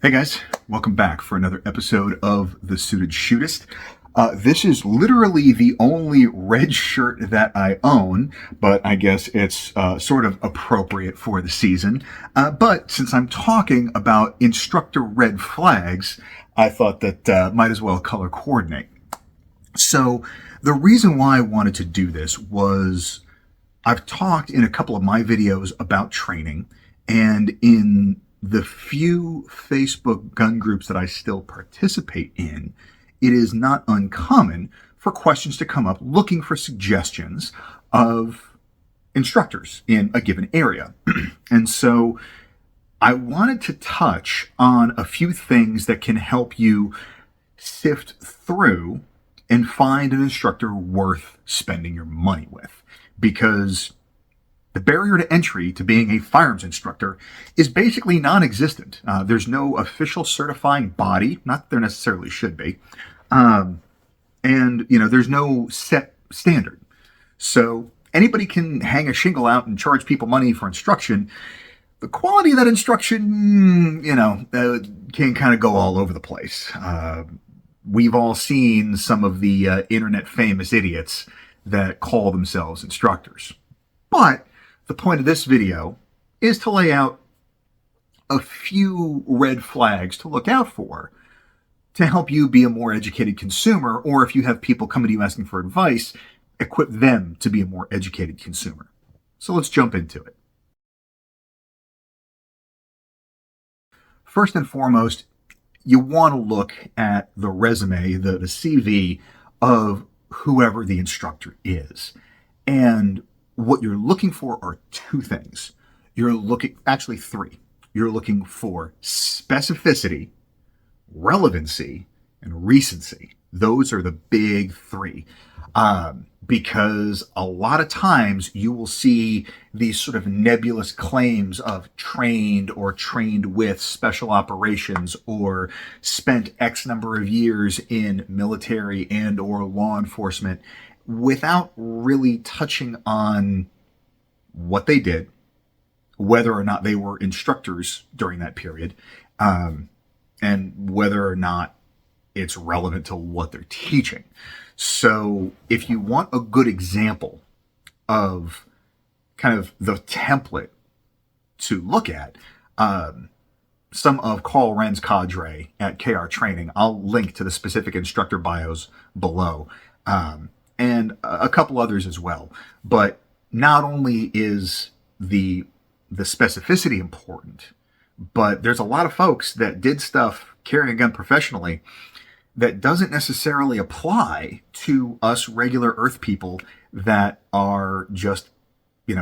Hey guys, welcome back for another episode of The Suited Shootist. This is literally the only red shirt that I own, but I guess it's sort of appropriate for the season. But since I'm talking about instructor red flags, I thought that might as well color coordinate. So the reason why I wanted to do this was I've talked in a couple of my videos about training, and in the few Facebook gun groups that I still participate in, it is not uncommon for questions to come up looking for suggestions of instructors in a given area. And so I wanted to touch on a few things that can help you sift through and find an instructor worth spending your money with. Because the barrier to entry to being a firearms instructor is basically non-existent. There's no official certifying body, not that there necessarily should be, and there's no set standard. So anybody can hang a shingle out and charge people money for instruction. The quality of that instruction, can kind of go all over the place. We've all seen some of the internet famous idiots that call themselves instructors. But the point of this video is to lay out a few red flags to look out for to help you be a more educated consumer, or if you have people coming to you asking for advice, equip them to be a more educated consumer. So let's jump into it. First and foremost, you want to look at the resume, the CV of whoever the instructor is. And what you're looking for are two things. Actually three. You're looking for specificity, relevancy, and recency. Those are the big three. Because a lot of times you will see these sort of nebulous claims of trained or trained with special operations or spent X number of years in military and or law enforcement without really touching on what they did, whether or not they were instructors during that period, and whether or not it's relevant to what they're teaching. So if you want a good example of kind of the template to look at, some of Carl Wren's cadre at KR Training, I'll link to the specific instructor bios below, and a couple others as well. But not only is the specificity important, but there's a lot of folks that did stuff carrying a gun professionally that doesn't necessarily apply to us regular earth people that are just,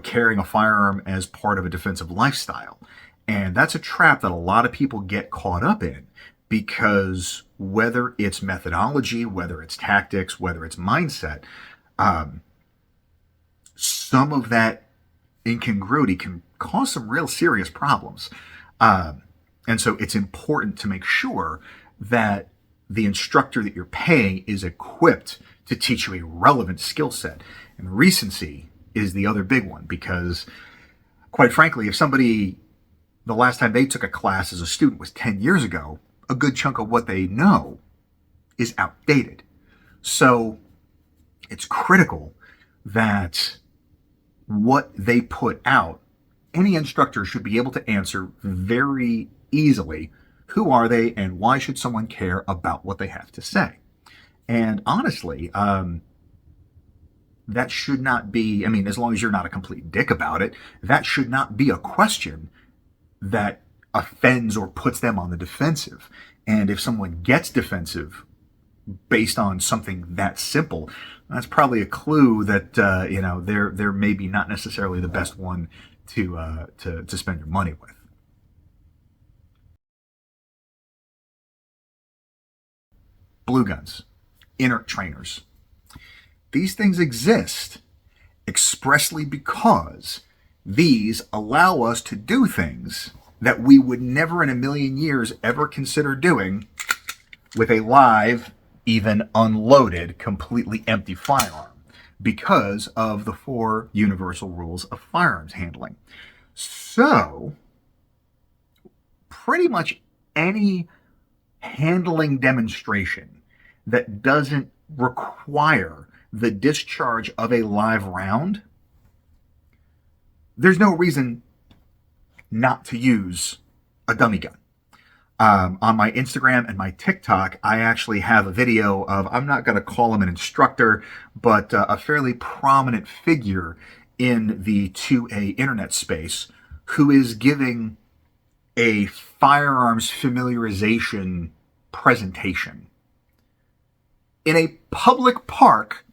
carrying a firearm as part of a defensive lifestyle. And that's a trap that a lot of people get caught up in, because whether it's methodology, whether it's tactics, whether it's mindset, some of that incongruity can cause some real serious problems. And so it's important to make sure that the instructor that you're paying is equipped to teach you a relevant skill set. And recency is the other big one, because quite frankly, if somebody, the last time they took a class as a student was 10 years ago, a good chunk of what they know is outdated. So it's critical that what they put out, any instructor should be able to answer very easily. Who are they, and why should someone care about what they have to say? And honestly, that should not be, as long as you're not a complete dick about it, that should not be a question that offends or puts them on the defensive. And if someone gets defensive based on something that simple, that's probably a clue that they're maybe not necessarily the best one to spend your money with. Blue guns, inert trainers. These things exist expressly because these allow us to do things that we would never in a million years ever consider doing with a live, even unloaded, completely empty firearm, because of the 4 universal rules of firearms handling. So pretty much any handling demonstration that doesn't require the discharge of a live round, there's no reason not to use a dummy gun. On my Instagram and my TikTok, I actually have a video of, I'm not going to call him an instructor, but a fairly prominent figure in the 2A internet space who is giving a firearms familiarization presentation in a public park,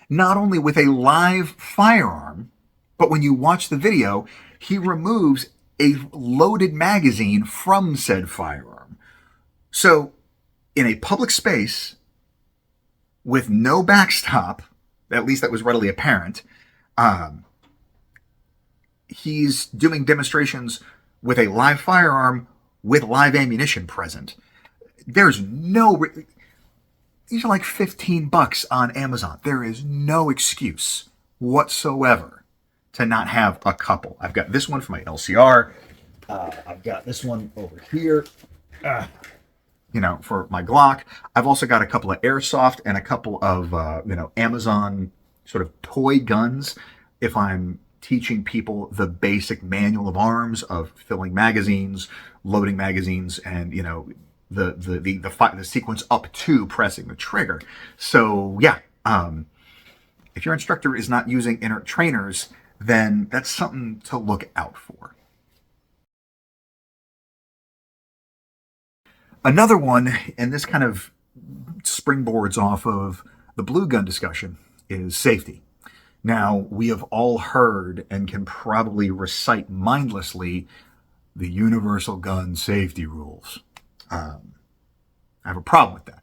not only with a live firearm, but when you watch the video, he removes a loaded magazine from said firearm. So, in a public space with no backstop, at least that was readily apparent, he's doing demonstrations with a live firearm with live ammunition present. There's no... These are like $15 on Amazon. There is no excuse whatsoever to not have a couple. I've got this one for my LCR. I've got this one over here, for my Glock. I've also got a couple of airsoft and a couple of, Amazon sort of toy guns. If I'm teaching people the basic manual of arms of filling magazines, loading magazines, and, the sequence up to pressing the trigger. So yeah, if your instructor is not using inert trainers, then that's something to look out for. Another one, and this kind of springboards off of the blue gun discussion, is safety. Now, we have all heard and can probably recite mindlessly the universal gun safety rules. I have a problem with that,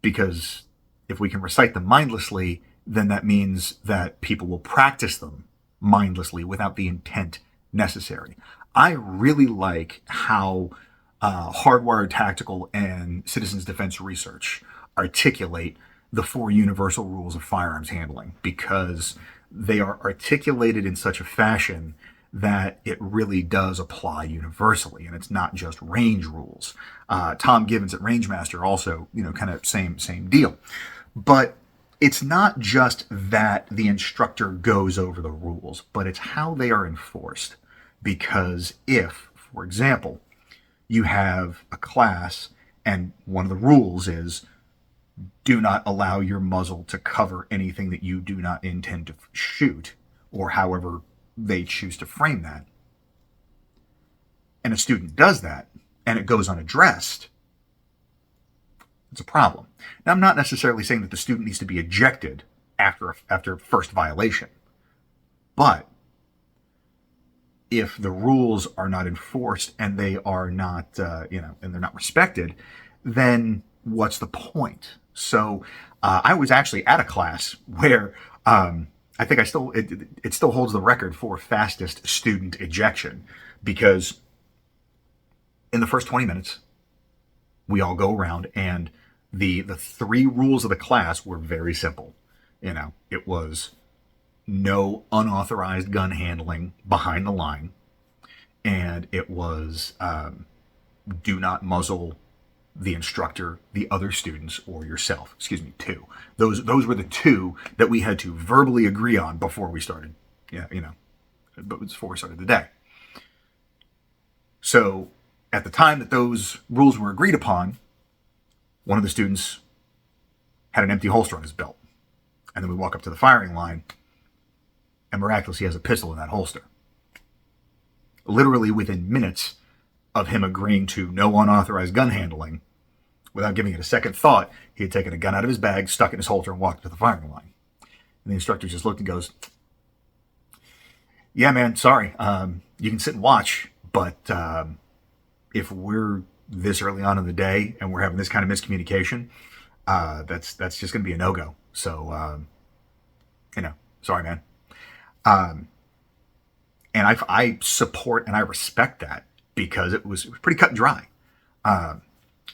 because if we can recite them mindlessly, then that means that people will practice them mindlessly without the intent necessary. I really like how Hardwired Tactical and Citizens Defense Research articulate the 4 universal rules of firearms handling, because they are articulated in such a fashion that it really does apply universally, and it's not just range rules. Tom Gibbons at Rangemaster also, kind of same deal. But it's not just that the instructor goes over the rules, but it's how they are enforced. Because if, for example, you have a class and one of the rules is do not allow your muzzle to cover anything that you do not intend to shoot, or however they choose to frame that, and a student does that and it goes unaddressed, it's a problem. Now, I'm not necessarily saying that the student needs to be ejected after first violation, but if the rules are not enforced and they are not, and they're not respected, then what's the point? So I was actually at a class where I think it still holds the record for fastest student ejection, because in the first 20 minutes, we all go around, and the 3 rules of the class were very simple. It was no unauthorized gun handling behind the line, and it was do not muzzle the instructor, the other students, or yourself. 2. Those were the 2 that we had to verbally agree on before we started. Before we started the day. So at the time that those rules were agreed upon, one of the students had an empty holster on his belt. And then we walk up to the firing line, and miraculously he has a pistol in that holster. Literally within minutes of him agreeing to no unauthorized gun handling, without giving it a second thought, he had taken a gun out of his bag, stuck it in his holster, and walked to the firing line. And the instructor just looked and goes, yeah, man, sorry. You can sit and watch, but if we're this early on in the day and we're having this kind of miscommunication, that's just going to be a no-go. So, sorry, man. And I support and I respect that, because it was pretty cut and dry.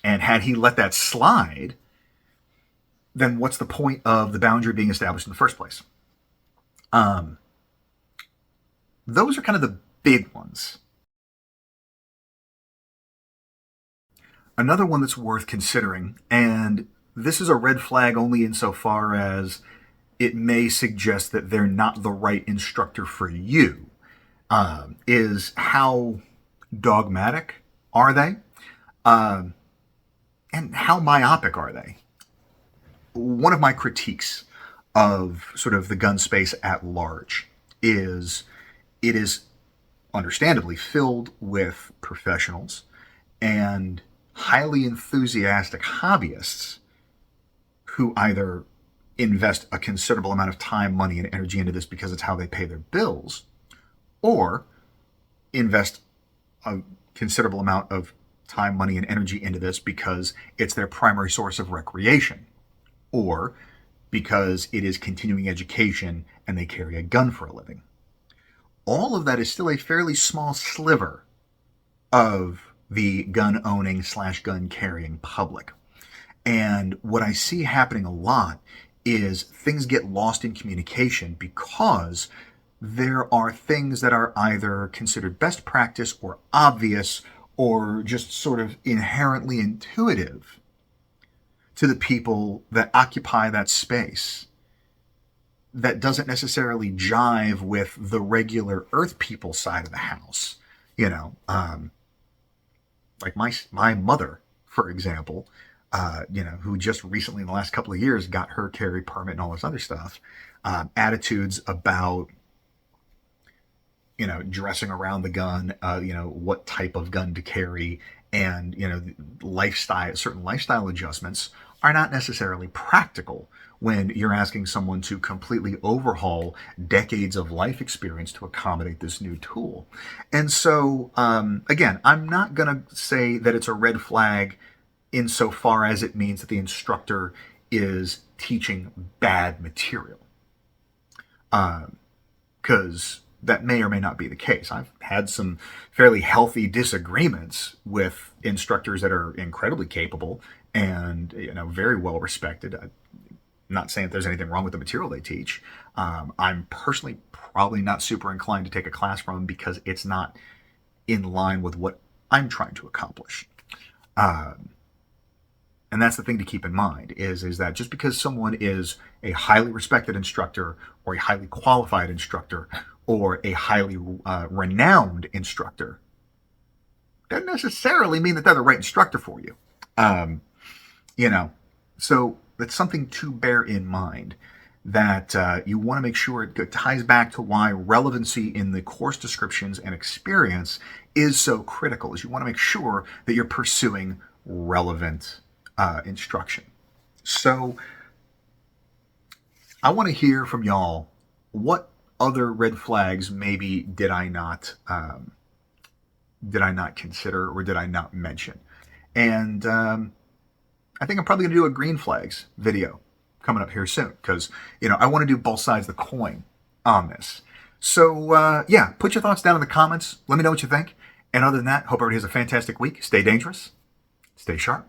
And had he let that slide, then what's the point of the boundary being established in the first place? Those are kind of the big ones. Another one that's worth considering, and this is a red flag only insofar as it may suggest that they're not the right instructor for you, is how dogmatic are they? And how myopic are they? One of my critiques of sort of the gun space at large is it is understandably filled with professionals and highly enthusiastic hobbyists who either invest a considerable amount of time, money, and energy into this because it's how they pay their bills, or invest a considerable amount of time, money, and energy into this because it's their primary source of recreation, or because it is continuing education and they carry a gun for a living. All of that is still a fairly small sliver of the gun owning / gun carrying public. And what I see happening a lot is things get lost in communication because there are things that are either considered best practice or obvious or just sort of inherently intuitive to the people that occupy that space that doesn't necessarily jive with the regular earth people side of the house. You know, like my mother, for example, who just recently in the last couple of years got her carry permit and all this other stuff, attitudes about, dressing around the gun, what type of gun to carry, and, certain lifestyle adjustments are not necessarily practical when you're asking someone to completely overhaul decades of life experience to accommodate this new tool. And so, again, I'm not going to say that it's a red flag insofar as it means that the instructor is teaching bad material. Because that may or may not be the case. I've had some fairly healthy disagreements with instructors that are incredibly capable and very well respected. I'm not saying that there's anything wrong with the material they teach. I'm personally probably not super inclined to take a class from them because it's not in line with what I'm trying to accomplish. And that's the thing to keep in mind is that just because someone is a highly respected instructor or a highly qualified instructor or a highly renowned instructor doesn't necessarily mean that they're the right instructor for you. So that's something to bear in mind, that you want to make sure it ties back to why relevancy in the course descriptions and experience is so critical, is you want to make sure that you're pursuing relevant instruction. So I want to hear from y'all, what other red flags maybe did I not consider or did I not mention? And I think I'm probably going to do a green flags video coming up here soon because, I want to do both sides of the coin on this. So, put your thoughts down in the comments. Let me know what you think. And other than that, hope everybody has a fantastic week. Stay dangerous. Stay sharp.